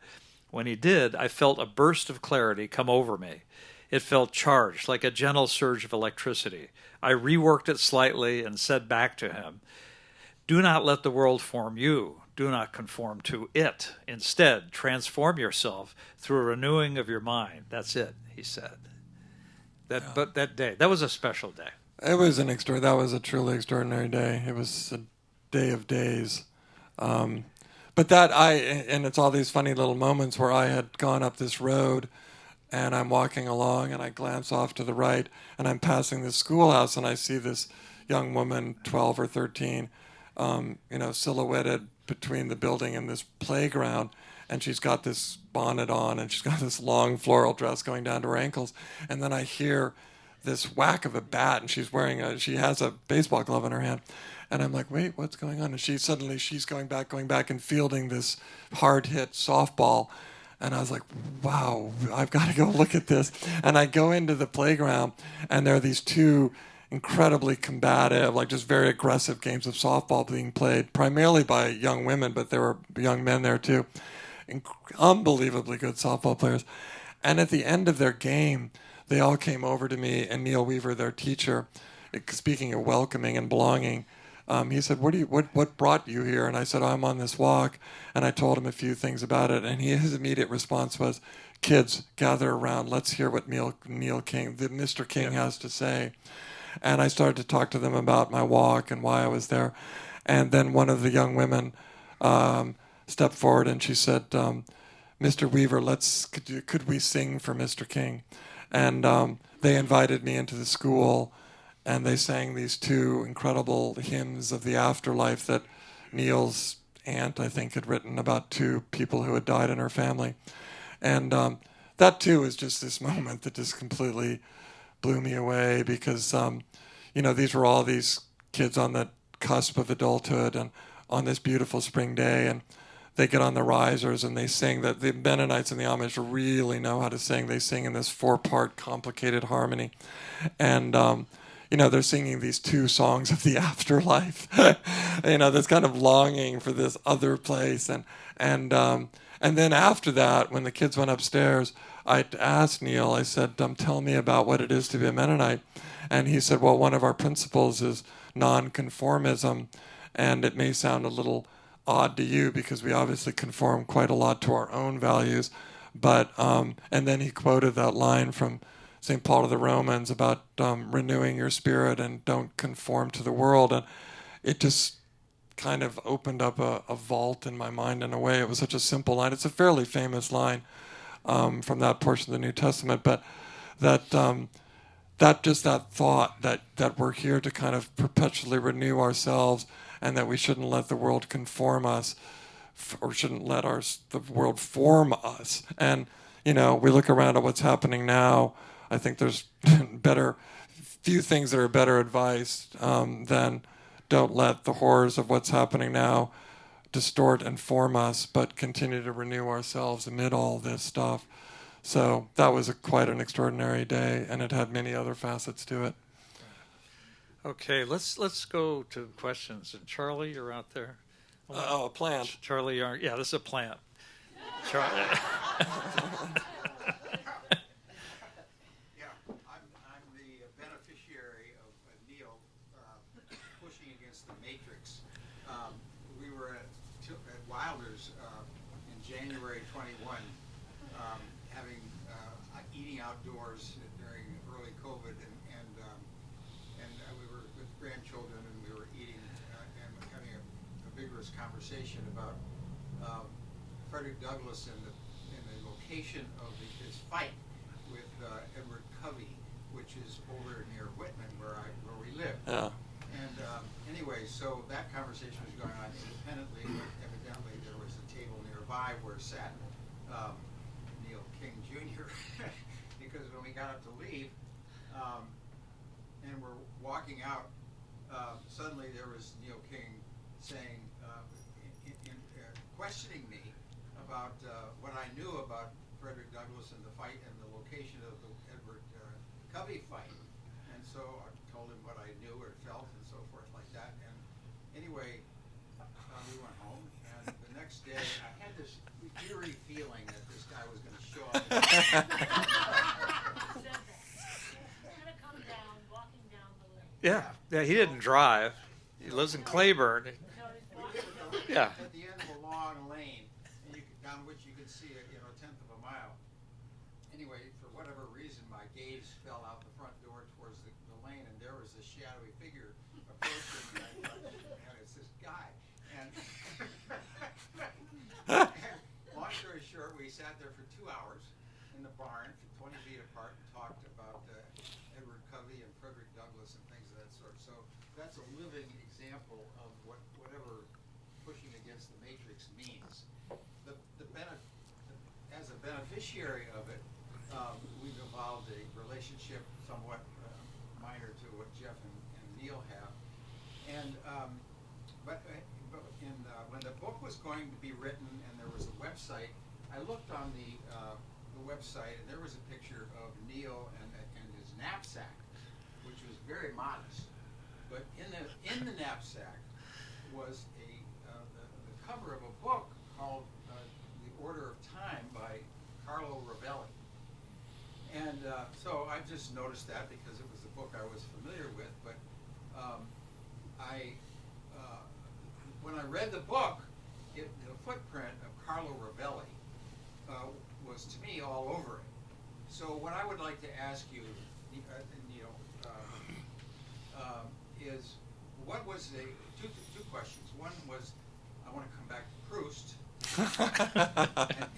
When he did, I felt a burst of clarity come over me. It felt charged, like a gentle surge of electricity. I reworked it slightly and said back to him, "Do not let the world form you. Do not conform to it. Instead, transform yourself through a renewing of your mind. That's it, he said. But that day, that was a special day. It was that was a truly extraordinary day. It was a day of days. But and it's all these funny little moments where I had gone up this road and I'm walking along and I glance off to the right and I'm passing this schoolhouse and I see this young woman, 12 or 13, silhouetted between the building and this playground, and she's got this bonnet on and she's got this long floral dress going down to her ankles, and then I hear this whack of a bat and she has a baseball glove in her hand, and I'm like, wait, what's going on? And she's going back and fielding this hard hit softball. And I was like, wow, I've got to go look at this. And I go into the playground, and there are these two incredibly combative, like just very aggressive games of softball being played, primarily by young women, but there were young men there too. Unbelievably good softball players. And at the end of their game, they all came over to me, and Neil Weaver, their teacher, speaking of welcoming and belonging, he said, what brought you here? And I said, I'm on this walk. And I told him a few things about it. And his immediate response was, kids, gather around. Let's hear what Mr. King has to say. And I started to talk to them about my walk and why I was there. And then one of the young women stepped forward and she said, Mr. Weaver, could we sing for Mr. King? And they invited me into the school, and they sang these two incredible hymns of the afterlife that Neil's aunt, I think, had written about two people who had died in her family. And that, too, is just this moment that just completely blew me away because, these were all these kids on the cusp of adulthood and on this beautiful spring day, and they get on the risers and they sing. That the Mennonites and the Amish really know how to sing. They sing in this 4-part complicated harmony. And they're singing these two songs of the afterlife. This kind of longing for this other place. And then after that, when the kids went upstairs, I asked Neil, I said, tell me about what it is to be a Mennonite. And he said, well, one of our principles is nonconformism. And it may sound a little odd to you because we obviously conform quite a lot to our own values. But, and then he quoted that line from St. Paul to the Romans about renewing your spirit and don't conform to the world. And it just kind of opened up a vault in my mind in a way. It was such a simple line. It's a fairly famous line from that portion of the New Testament, but that thought that we're here to kind of perpetually renew ourselves and that we shouldn't let the world conform us or shouldn't let the world form us. And, we look around at what's happening now. I think there's few things that are better advice than don't let the horrors of what's happening now distort and form us, but continue to renew ourselves amid all this stuff. So that was quite an extraordinary day, and it had many other facets to it. Okay, let's go to questions. And Charlie, you're out there. A plant. Charlie, this is a plant. Charlie. Wilder's in January 21, eating outdoors during early COVID, and we were with grandchildren, and we were eating and having a vigorous conversation about Frederick Douglass and the location of his fight with Edward Covey, which is over near Whitman, where we live. Yeah. And anyway, so that conversation was going on independently. Evidently, there was a table nearby where sat Neil King Jr. because when we got up to leave and we're walking out, suddenly there was Neil King saying, questioning me about what I knew about Frederick Douglass and the fight and the location of the Edward Covey fight. And so I told him what I knew or felt and so forth like that. And anyway, we went home, and the next day I had this eerie feeling that this guy was going to show up. Yeah, he didn't drive. He lives in Claiborne. Yeah. At the end of on which you could see a tenth of a mile. Anyway, for whatever reason, my gaze fell out the front door towards the lane, and there was this shadowy figure approaching, and I thought, man, it's this guy. And long story short, we sat there for 2 hours in the barn, 20 feet apart, and talked about Edward Covey and Frederick Douglass and things of that sort. So that's a living example of whatever pushing against the matrix means. As a beneficiary of it, we've evolved a relationship somewhat minor to what Jeff and Neil have. And when the book was going to be written and there was a website, I looked on the website and there was a picture of Neil and his knapsack, which was very modest. But in the knapsack was the cover of a book called The Order of Time by Carlo Rovelli. And so I just noticed that because it was a book I was familiar with. But when I read the book, the footprint of Carlo Rovelli was to me all over it. So what I would like to ask you, Neil, is what was two questions. One was I want to come back to Proust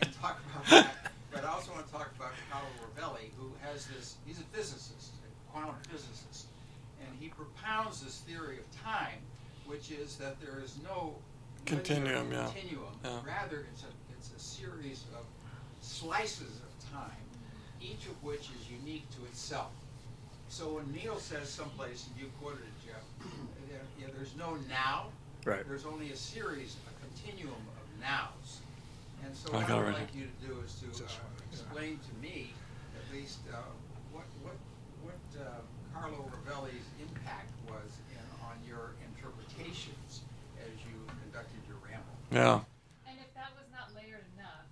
and talk about that, but I also want to talk about Carlo Rovelli, who has he's a physicist, a quantum physicist, and he propounds this theory of time, which is that there is no continuum. Rather, it's a series of slices of time, each of which is unique to itself. So when Neil says someplace, and you quoted it, Jeff, there's no now. Right. There's only a continuum of nows. And so what I would like you to do is to explain to me, at least, what Carlo Rovelli's impact was on your interpretations as you conducted your ramble. Yeah. And if that was not layered enough,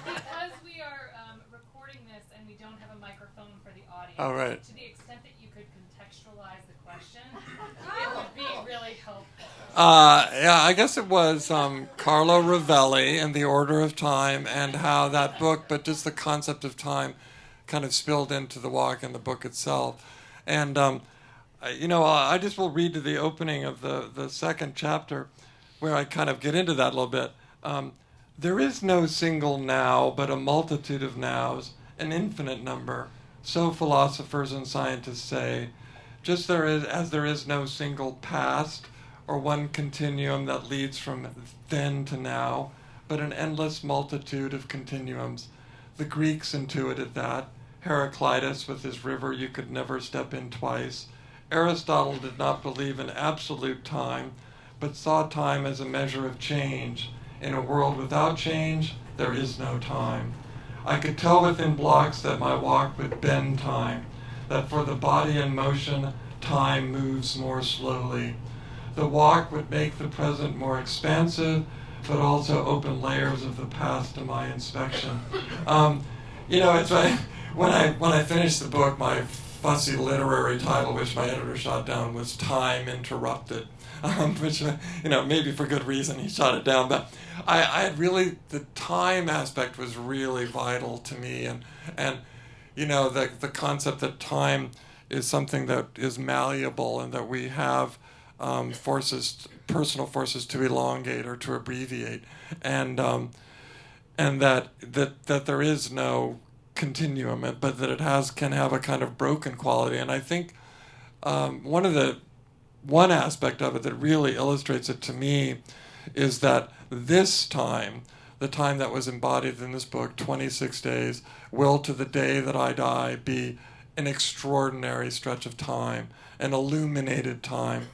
because we are recording this and we don't have a microphone for the audience, Oh, right. to the extent that you could contextualize the question, it would be really helpful. Yeah, I guess it was Carlo Rovelli and The Order of Time, and how that book, but just the concept of time, kind of spilled into the walk and the book itself. And, I just will read to the opening of the second chapter, where I kind of get into that a little bit. There is no single now, but a multitude of nows, an infinite number. So philosophers and scientists say, just as there is no single past, or one continuum that leads from then to now, but an endless multitude of continuums. The Greeks intuited that. Heraclitus with his river you could never step in twice. Aristotle did not believe in absolute time, but saw time as a measure of change. In a world without change, there is no time. I could tell within blocks that my walk would bend time, that for the body in motion, time moves more slowly. The walk would make the present more expansive, but also open layers of the past to my inspection. It's like when I finished the book, my fussy literary title, which my editor shot down, was "Time Interrupted," which maybe for good reason he shot it down. But I had really, the time aspect was really vital to me, and the concept that time is something that is malleable and that we have personal forces to elongate or to abbreviate, and that there is no continuum, but that it can have a kind of broken quality. And I think one aspect of it that really illustrates it to me is that this time, the time that was embodied in this book, 26 days, will to the day that I die be an extraordinary stretch of time, an illuminated time,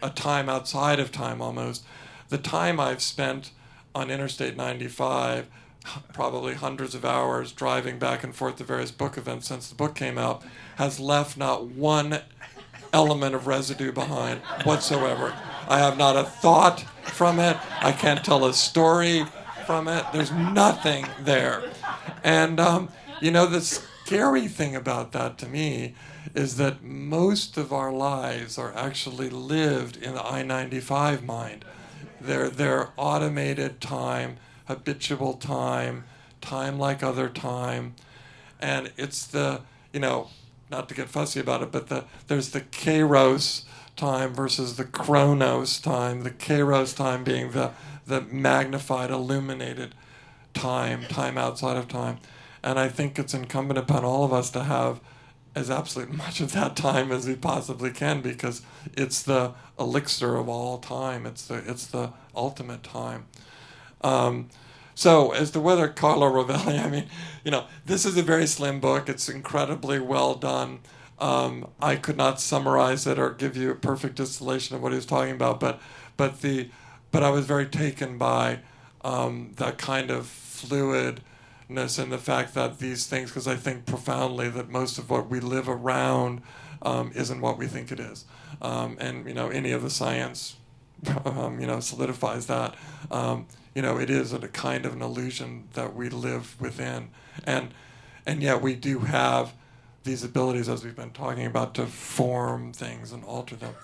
a time outside of time almost. The time I've spent on Interstate 95, probably hundreds of hours driving back and forth to various book events since the book came out, has left not one element of residue behind whatsoever. I have not a thought from it. I can't tell a story from it. There's nothing there. And, the scary thing about that to me is that most of our lives are actually lived in the I-95 mind. They're automated time habitual time, time like other time. And it's the, not to get fussy about it, but there's the kairos time versus the chronos time. The kairos time being the magnified, illuminated time outside of time. And I think it's incumbent upon all of us to have as absolute much of that time as we possibly can, because it's the elixir of all time. It's the ultimate time. So as to whether Carlo Rovelli, this is a very slim book. It's incredibly well done. I could not summarize it or give you a perfect distillation of what he was talking about, but I was very taken by that kind of fluidness and the fact that these things, because I think profoundly that most of what we live around isn't what we think it is, and any of the science solidifies that. It is a kind of an illusion that we live within, and yet we do have these abilities, as we've been talking about, to form things and alter them.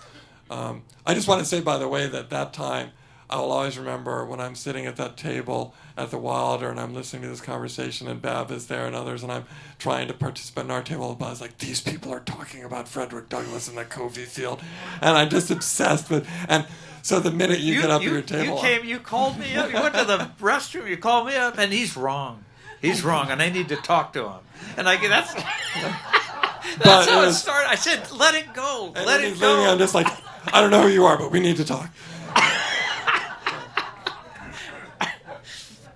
I just want to say, by the way, that time, I will always remember when I'm sitting at that table at the Wilder and I'm listening to this conversation and Bab is there and others, and I'm trying to participate in our table, but I was like, these people are talking about Frederick Douglass and the Covey field, and I'm just obsessed with. And so the minute you get up at your table, you called me up. You went to the restroom. You called me up, and he's wrong. He's wrong, and I need to talk to him. And that's how it started. I said, let it go. Let it go. I'm just like, I don't know who you are, but we need to talk.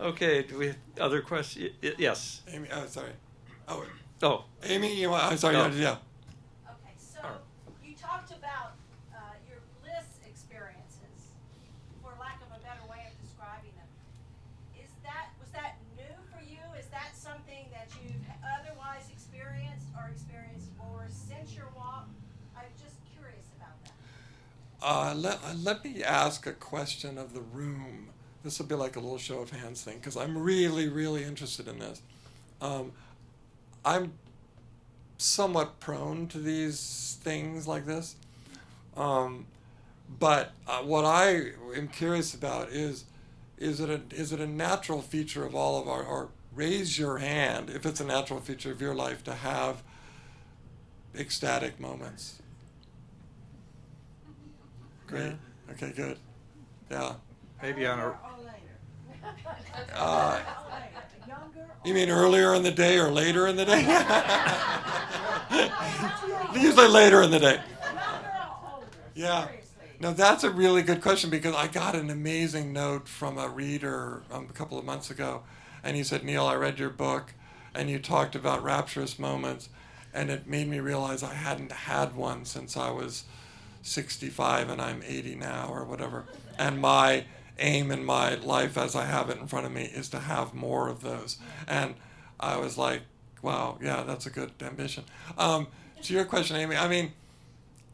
Okay, do we have other questions? Yes. Amy, sorry. Oh. Amy, I'm sorry. Oh. Yeah. Okay, so you talked about your bliss experiences, for lack of a better way of describing them. Was that new for you? Is that something that you've otherwise experienced or experienced more since your walk? I'm just curious about that. Let me ask a question of the room. This will be like a little show of hands thing, because I'm really, really interested in this. I'm somewhat prone to these things like this. But what I am curious about is it a natural feature of all of or raise your hand if it's a natural feature of your life to have ecstatic moments? Great. Yeah. Okay, good. Yeah. Maybe on a... You mean earlier in the day or later in the day? Usually later in the day. Yeah. No, that's a really good question, because I got an amazing note from a reader a couple of months ago, and he said, Neil, I read your book, and you talked about rapturous moments, and it made me realize I hadn't had one since I was 65, and I'm 80 now, or whatever. And my aim in my life, as I have it in front of me, is to have more of those. And I was like, wow, yeah, that's a good ambition. To your question, Amy,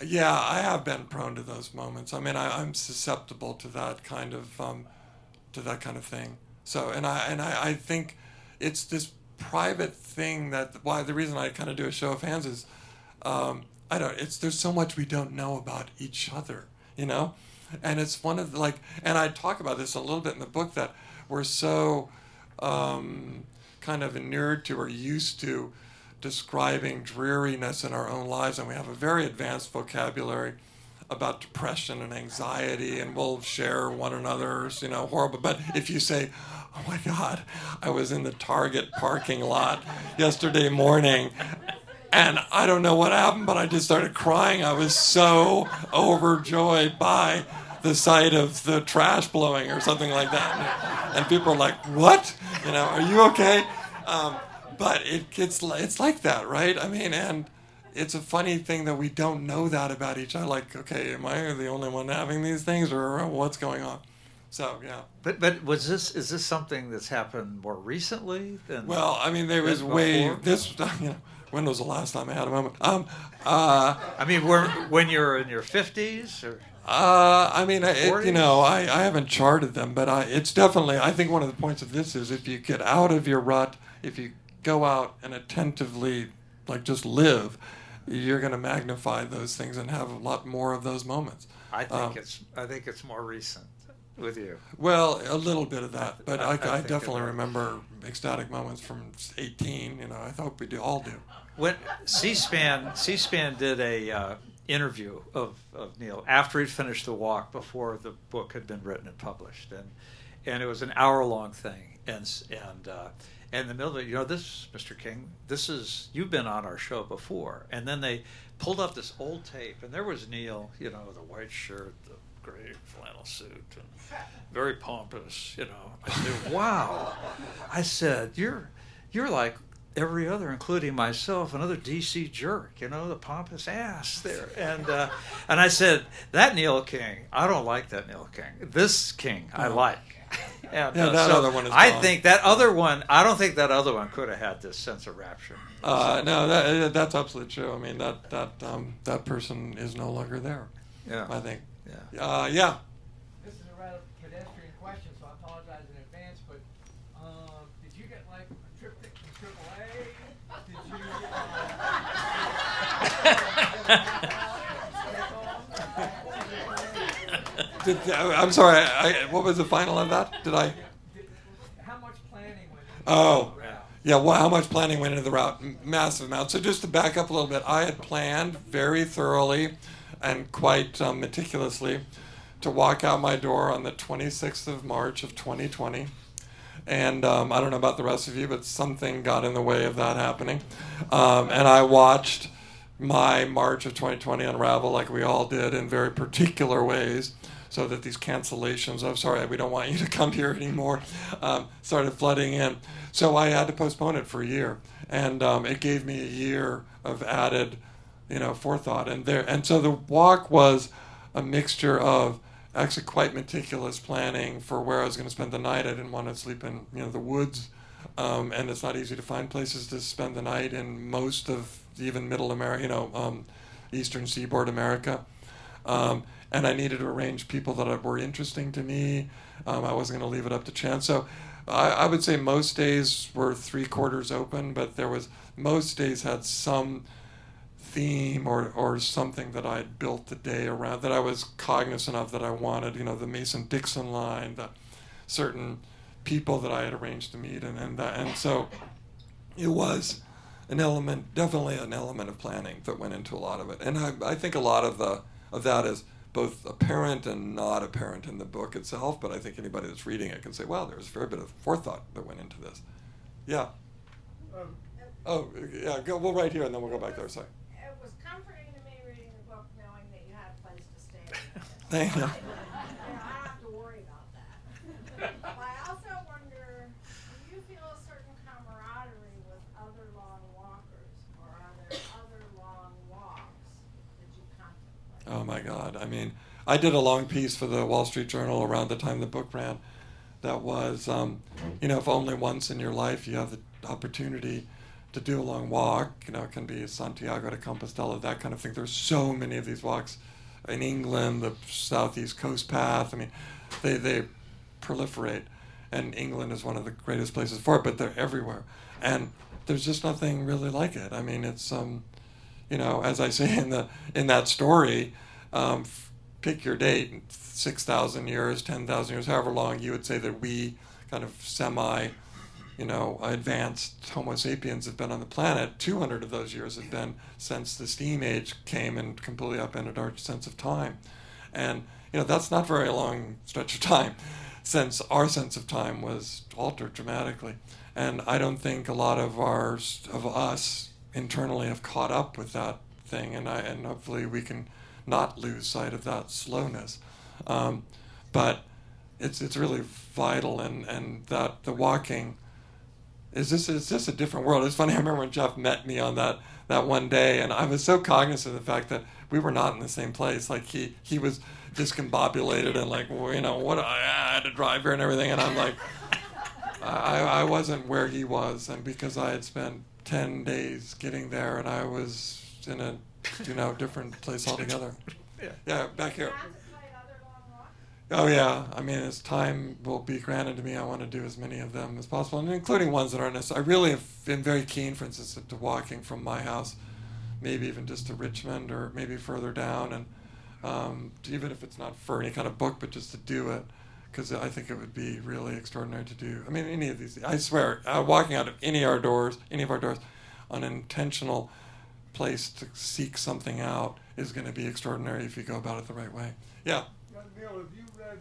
yeah, I have been prone to those moments. I'm susceptible to that kind of thing. So, and I think it's this private thing why the reason I kind of do a show of hands is, there's so much we don't know about each other, And it's one of and I talk about this a little bit in the book, that we're so kind of inured to or used to describing dreariness in our own lives, and we have a very advanced vocabulary about depression and anxiety, and we'll share one another's, horrible. But if you say, oh my God, I was in the Target parking lot yesterday morning, and I don't know what happened, but I just started crying. I was so overjoyed by the sight of the trash blowing or something like that. And people are like, what? Are you okay? But it's like that, right? And it's a funny thing that we don't know that about each other. Like, okay, am I the only one having these things, or what's going on? So, yeah. But is this something that's happened more recently than? Well, there was when was the last time I had a moment? When you're in your 50s, or? I haven't charted them, but it's definitely, I think one of the points of this is if you get out of your rut, if you go out and attentively, just live, you're going to magnify those things and have a lot more of those moments. I think it's more recent. with you. Well, a little bit of that, but I think definitely it- remember ecstatic moments from 18. I hope we all do. When C-SPAN did a interview of Neil after he'd finished the walk, before the book had been written and published, and it was an hour-long thing, and in the middle of it, this, Mr. King, this is, you've been on our show before, and then they pulled up this old tape, and there was Neil, the white shirt, the gray flannel suit, and very pompous, I said, wow. I said, you're like every other, including myself, another DC jerk, the pompous ass there. And I said, that Neil King, I don't like that Neil King. This King, I like. And, that other one is I gone. think that other one, I don't think that other one could have had this sense of rapture. No, that's absolutely true. I mean, that person is no longer there. Yeah. I think. Yeah. Yeah. This is a rather pedestrian question, so I apologize in advance, but did you get like a triptych from AAA? I'm sorry. What was the final of that? How much planning went into Oh. the route? Yeah, well, how much planning went into the route? Massive amount. So just to back up a little bit, I had planned very thoroughly and quite meticulously to walk out my door on the 26th of March of 2020. And I don't know about the rest of you, but something got in the way of that happening. And I watched my March of 2020 unravel like we all did in very particular ways, so that these cancellations, oh, sorry, we don't want you to come here anymore, started flooding in. So I had to postpone it for a year. And it gave me a year of added, forethought. And so the walk was a mixture of actually quite meticulous planning for where I was going to spend the night. I didn't want to sleep in, the woods. And it's not easy to find places to spend the night in most of even middle America, eastern seaboard America. And I needed to arrange people that were interesting to me. I wasn't going to leave it up to chance. So I would say most days were 3/4 open, but most days had some theme or something that I had built the day around, that I was cognizant of, that I wanted, the Mason-Dixon line, the certain people that I had arranged to meet, and so it was definitely an element of planning that went into a lot of it. And I think a lot of that is both apparent and not apparent in the book itself, but I think anybody that's reading it can say, wow, there's a fair bit of forethought that went into this. Yeah. We'll right here, and then we'll go back there. Sorry. It was comforting to me reading the book knowing that you had a place to stay. Thank you. I don't have to worry about that. But I also wonder, do you feel a certain camaraderie with other long walkers, or are there other long walks that you contemplate? Oh my God. I mean, I did a long piece for the Wall Street Journal around the time the book ran that was, if only once in your life you have the opportunity to do a long walk, it can be Santiago de Compostela, that kind of thing. There's so many of these walks in England, the Southeast Coast Path. I mean, they proliferate, and England is one of the greatest places for it, but they're everywhere. And there's just nothing really like it. I mean, it's, as I say in that story, pick your date, 6,000 years, 10,000 years, however long you would say that we kind of advanced Homo sapiens have been on the planet. 200 of those years have been since the steam age came and completely upended our sense of time. And, that's not a very long stretch of time since our sense of time was altered dramatically. And I don't think a lot of us internally have caught up with that thing, and hopefully we can not lose sight of that slowness. But it's really vital, and that the walking is just a different world. It's funny, I remember when Jeff met me on that one day, and I was so cognizant of the fact that we were not in the same place. Like he was discombobulated and like, what I had to drive here and everything, and I'm like, I wasn't where he was, and because I had spent 10 days getting there, and I was in a different place altogether. Yeah, back here. Oh yeah, I mean, as time will be granted to me, I want to do as many of them as possible, and including ones that aren't necessary. I really have been very keen, for instance, to walking from my house, maybe even just to Richmond or maybe further down, and even if it's not for any kind of book, but just to do it, because I think it would be really extraordinary to do. I mean, any of these. I swear, walking out of any of our doors, on an intentional place to seek something out is going to be extraordinary if you go about it the right way. Yeah. Neil, have you read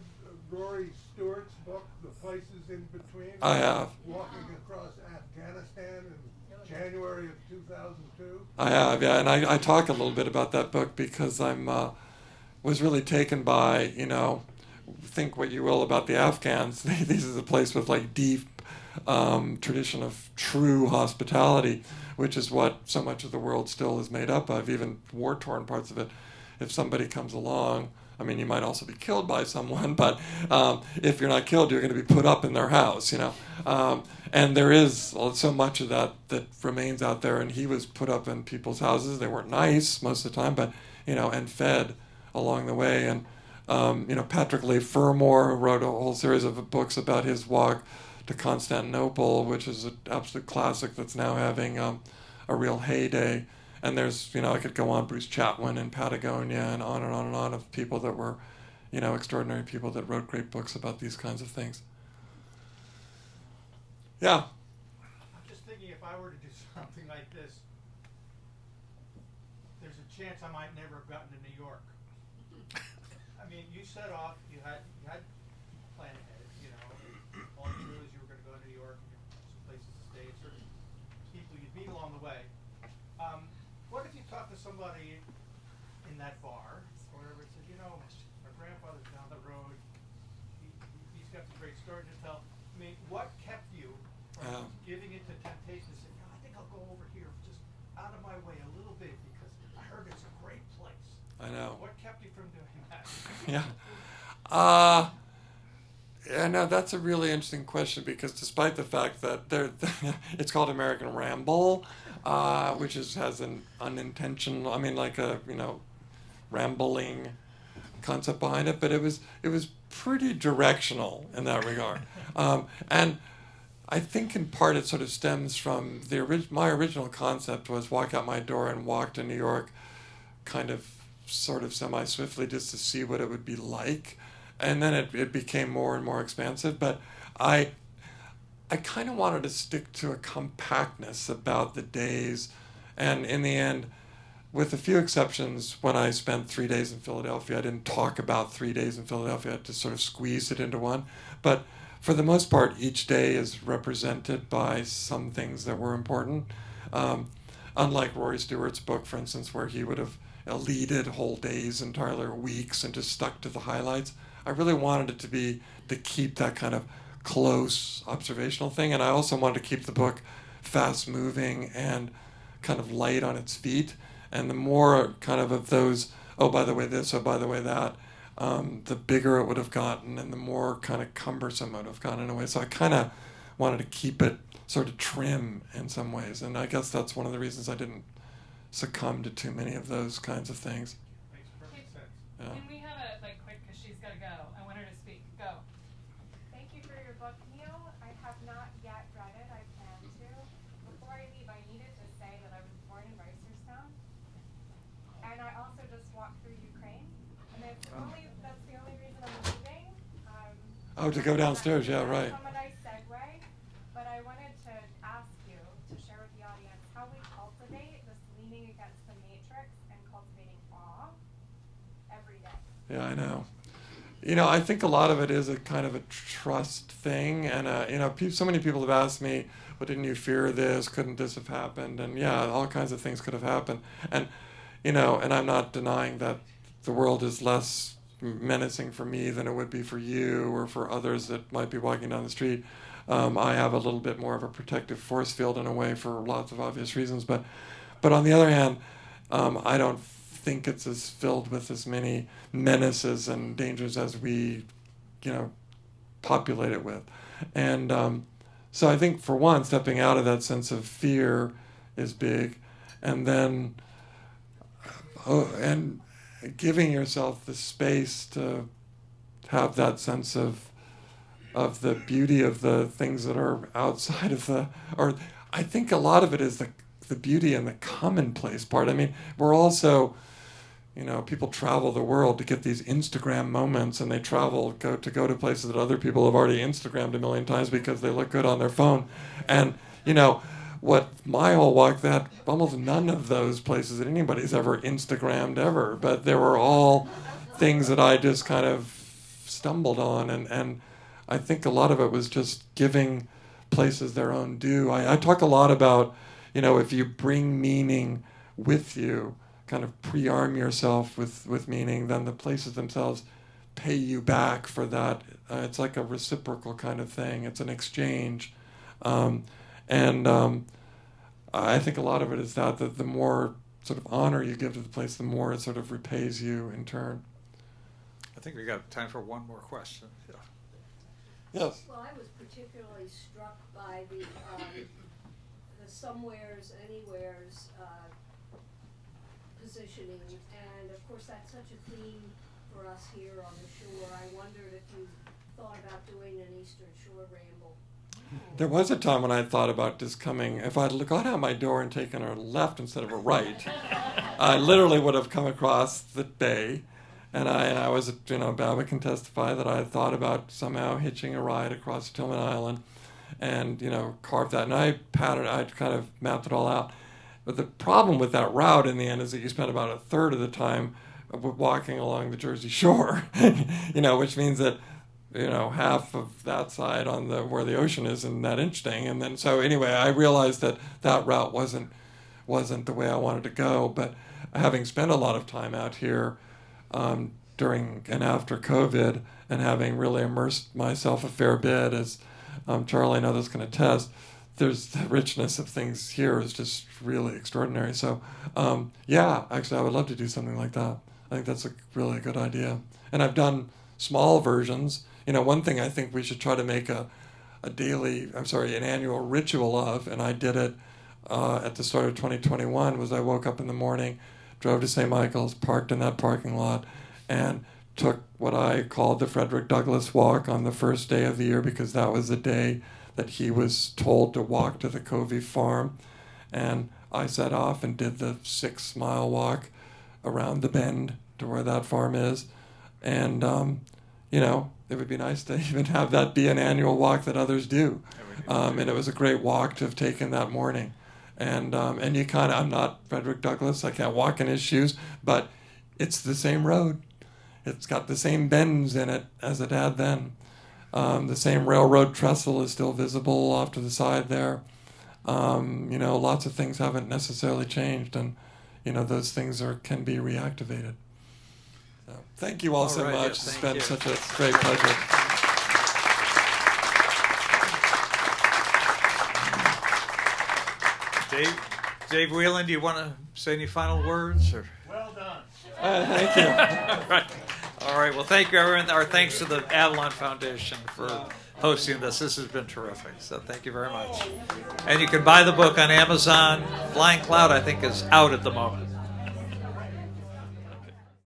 Rory Stewart's book, The Places in Between? I have. Walking across Afghanistan in January of 2002? I have, yeah, and I talk a little bit about that book because I'm was really taken by, think what you will about the Afghans. This is a place with like deep tradition of true hospitality, which is what so much of the world still is made up of, even war-torn parts of it. If somebody comes along, I mean, you might also be killed by someone, but if you're not killed, you're going to be put up in their house, and there is so much of that remains out there, and he was put up in people's houses. They weren't nice most of the time, but, and fed along the way. And, Patrick Leigh Fermor wrote a whole series of books about his walk to Constantinople, which is an absolute classic that's now having a real heyday. And there's, I could go on, Bruce Chatwin in Patagonia, and on and on and on, of people that were, extraordinary people that wrote great books about these kinds of things. Yeah. I'm just thinking, if I were to do something like this, there's a chance I might never have gotten to New York. I mean, you set off, you had plan ahead, all you knew is you were going to go to New York, and some places to stay, and certain people you'd meet along the way. What if you talk to somebody in that bar or whatever and said, my grandfather's down the road, he's got some great stories to tell. I mean, what kept you from giving it to temptation to say, I think I'll go over here just out of my way a little bit because I heard it's a great place. I know. What kept you from doing that? Yeah. No, that's a really interesting question, because despite the fact that it's called American Ramble, which has an unintentional, like a rambling concept behind it, but it was pretty directional in that regard, and I think in part it sort of stems from my original concept was walk out my door and walk to New York, kind of sort of semi-swiftly, just to see what it would be like. And then it became more and more expansive. But I kind of wanted to stick to a compactness about the days. And in the end, with a few exceptions, when I spent 3 days in Philadelphia, I didn't talk about 3 days in Philadelphia. I just sort of squeezed it into one. But for the most part, each day is represented by some things that were important. Unlike Rory Stewart's book, for instance, where he would have eluded whole days entirely, or weeks, and just stuck to the highlights. I really wanted it to keep that kind of close observational thing, and I also wanted to keep the book fast-moving and kind of light on its feet. And the more kind of those, oh, by the way this, oh, by the way that, the bigger it would have gotten, and the more kind of cumbersome it would have gotten in a way. So I kind of wanted to keep it sort of trim in some ways, and I guess that's one of the reasons I didn't succumb to too many of those kinds of things. Makes perfect sense. Yeah. Can we have a quick, because she's got to go. I want her to speak. Go. Thank you for your book, Neil. I have not yet read it. I plan to. Before I leave, I needed to say that I was born in Reisterstown, and I also just walked through Ukraine, and that's the only reason I'm leaving. To go downstairs, yeah, right. From a nice segue, but I wanted to ask you to share with the audience how we cultivate this leaning against the matrix and cultivating awe every day. Yeah, I know. I think a lot of it is a kind of a trust thing, and so many people have asked me, "Well, didn't you fear this? Couldn't this have happened?" And yeah, all kinds of things could have happened. And and I'm not denying that the world is less menacing for me than it would be for you or for others that might be walking down the street. I have a little bit more of a protective force field in a way for lots of obvious reasons, but on the other hand, I don't think it's as filled with as many menaces and dangers as we, populate it with. And so I think, for one, stepping out of that sense of fear is big, and then and giving yourself the space to have that sense of the beauty of the things that are outside of or I think a lot of it is the beauty and the commonplace part. I mean, we're also, People travel the world to get these Instagram moments, and they go to places that other people have already Instagrammed a million times because they look good on their phone. And, what my whole walk, that almost none of those places that anybody's ever Instagrammed ever, but they were all things that I just kind of stumbled on, and I think a lot of it was just giving places their own due. I talk a lot about, if you bring meaning with you, kind of pre-arm yourself with meaning, then the places themselves pay you back for that. It's like a reciprocal kind of thing. It's an exchange. I think a lot of it is that the more sort of honor you give to the place, the more it sort of repays you in turn. I think we got time for one more question. Yeah. Yes. Well, I was particularly struck by the somewheres, anywheres positioning, and of course that's such a theme for us here on the shore. I wondered if you thought about doing an Eastern Shore ramble. There was a time when I thought about just coming, if I'd gone out my door and taken a left instead of a right, I literally would have come across the bay, and I was, Baba can testify that I had thought about somehow hitching a ride across Tillman Island and, carved that, and I'd kind of mapped it all out. But the problem with that route in the end is that you spend about a third of the time walking along the Jersey Shore, which means that half of that side on where the ocean isn't that interesting. And then so anyway, I realized that route wasn't the way I wanted to go. But having spent a lot of time out here during and after COVID, and having really immersed myself a fair bit, as Charlie and others can attest, there's the richness of things here is just really extraordinary. So actually I would love to do something like that. I think that's a really good idea. And I've done small versions. One thing I think we should try to make an annual ritual of, and I did it at the start of 2021, was I woke up in the morning, drove to St. Michael's, parked in that parking lot, and took what I called the Frederick Douglass walk on the first day of the year, because that was the day that he was told to walk to the Covey farm. And I set off and did the 6-mile walk around the bend to where that farm is. And, it would be nice to even have that be an annual walk that others do. And it was a great walk to have taken that morning. And you I'm not Frederick Douglass, I can't walk in his shoes, but it's the same road. It's got the same bends in it as it had then. The same railroad trestle is still visible off to the side there. Lots of things haven't necessarily changed, and, those things can be reactivated. So, thank you all so right, much. yes, It's been you. such a great pleasure. Dave Whelan, do you want to say any final words? Or? Well done. Thank you. All right. Well, thank you, everyone. Our thanks to the Avalon Foundation for hosting this. This has been terrific. So thank you very much. And you can buy the book on Amazon. Flying Cloud, I think, is out at the moment.